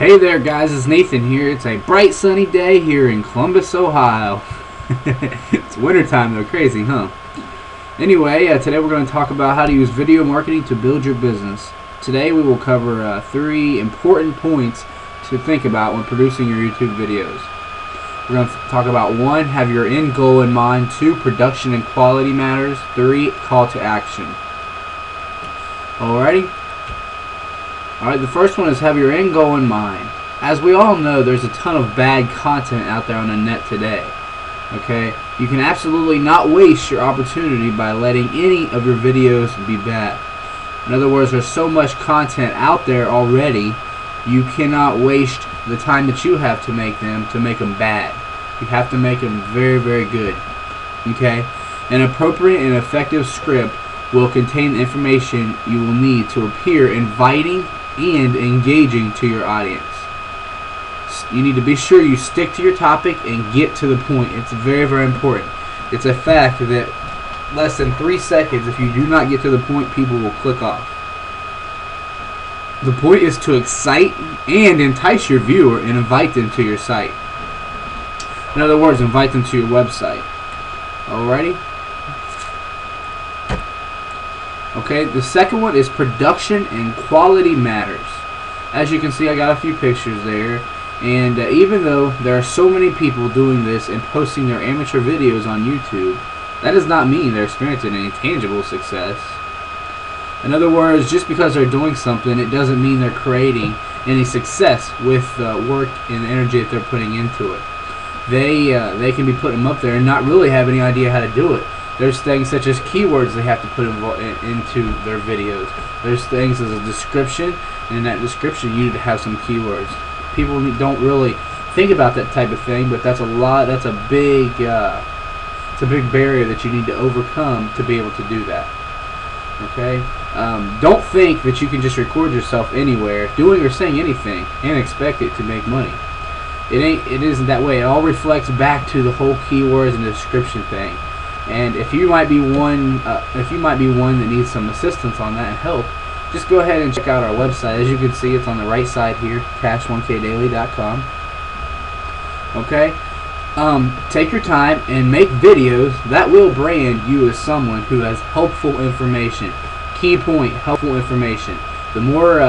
Hey there guys, it's Nathan here. It's a bright sunny day here in Columbus, Ohio. It's wintertime though, crazy, huh? Anyway, today we're going to talk about how to use video marketing to build your business. Today we will cover 3 important points to think about when producing your YouTube videos. We're going to talk about 1, have your end goal in mind, 2, production and quality matters, 3, call to action. Alrighty? Alright, the first one is have your end goal in mind. As we all know, there's a ton of bad content out there on the net today. Okay? You can absolutely not waste your opportunity by letting any of your videos be bad. In other words, there's so much content out there already, you cannot waste the time that you have to make them bad. You have to make them very, very good. Okay? An appropriate and effective script will contain the information you will need to appear inviting and engaging to your audience. You need to be sure you stick to your topic and get to the point. It's very, very important. It's a fact that less than 3 seconds, if you do not get to the point, people will click off. The point is to excite and entice your viewer and invite them to your site. In other words, invite them to your website. Alrighty? Okay, the second one is production and quality matters. As you can see, I got a few pictures there, and even though there are so many people doing this and posting their amateur videos on YouTube, that does not mean they're experiencing any tangible success. In other words, just because they're doing something, it doesn't mean they're creating any success with the work and energy that they're putting into it. They can be putting them up there and not really have any idea how to do it. There's things such as keywords they have to put into their videos. There's things as a description, and in that description you need to have some keywords. People don't really think about that type of thing, but that's a big barrier that you need to overcome to be able to do that. Okay? Don't think that you can just record yourself anywhere, doing or saying anything, and expect it to make money. It isn't that way. It all reflects back to the whole keywords and description thing. And if you might be one that needs some assistance on that and help, just go ahead and check out our website. As you can see, it's on the right side here, cash1kdaily.com. Okay? Take your time and make videos that will brand you as someone who has helpful information. Key point, helpful information. The more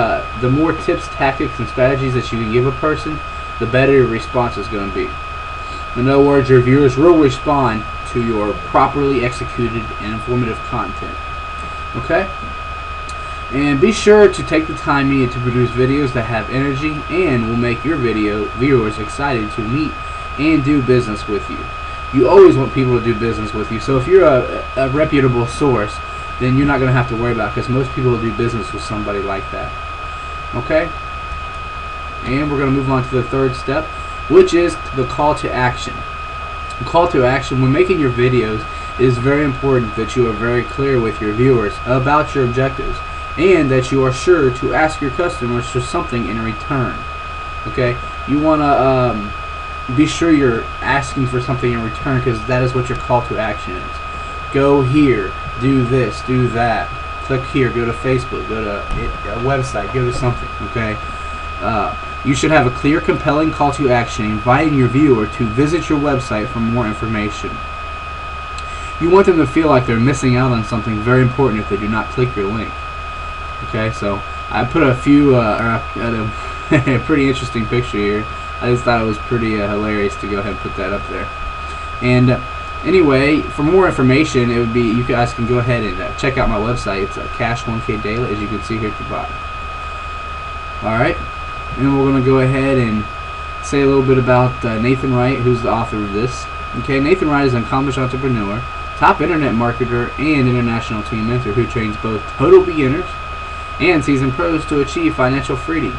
tips, tactics, and strategies that you can give a person, the better your response is going to be. In other words, your viewers will respond to your properly executed and informative content. Okay? And be sure to take the time needed to produce videos that have energy and will make your video viewers excited to meet and do business with you. You always want people to do business with you. So if you're a reputable source, then you're not going to have to worry about it, because most people will do business with somebody like that. Okay? And we're going to move on to the third step, which is the call to action. The call to action when making your videos, it is very important that you are very clear with your viewers about your objectives, and that you are sure to ask your customers for something in return. Okay? You want to be sure you're asking for something in return, because that is what your call to action is. Go here, do this, do that. Click here, go to Facebook, go to a website, go to something. Okay? You should have a clear, compelling call to action inviting your viewer to visit your website for more information. You want them to feel like they're missing out on something very important if they do not click your link. Okay, so I put a pretty interesting picture here. I just thought it was pretty hilarious to go ahead and put that up there. And anyway, for more information, it would be, you guys can go ahead and check out my website. It's Cash1kdaily, as you can see here at the bottom. Alright, and we're going to go ahead and say a little bit about Nathan Wright, who's the author of this. Okay, Nathan Wright is an accomplished entrepreneur, top internet marketer, and international team mentor who trains both total beginners and seasoned pros to achieve financial freedom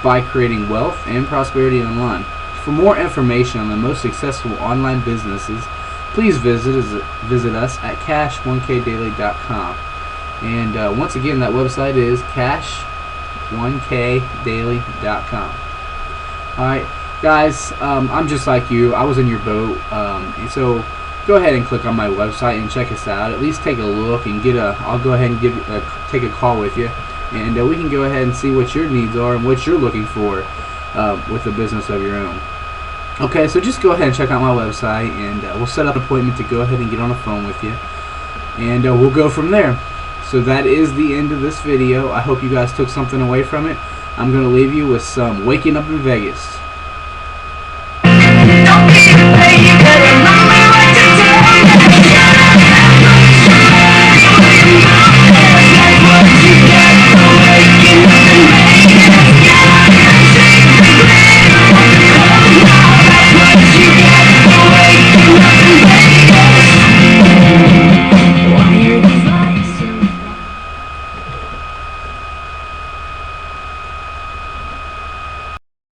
by creating wealth and prosperity online. For more information on the most successful online businesses, please visit us at cash1kdaily.com. And once again, that website is cash1kdaily.com. Alright, guys, I'm just like you. I was in your boat, and so go ahead and click on my website and check us out. At least take a look and I'll go ahead and take a call with you, and we can go ahead and see what your needs are and what you're looking for with a business of your own. Okay, so just go ahead and check out my website, and we'll set up an appointment to go ahead and get on the phone with you, and we'll go from there. So that is the end of this video. I hope you guys took something away from it. I'm going to leave you with some Waking Up in Vegas. Don't be afraid,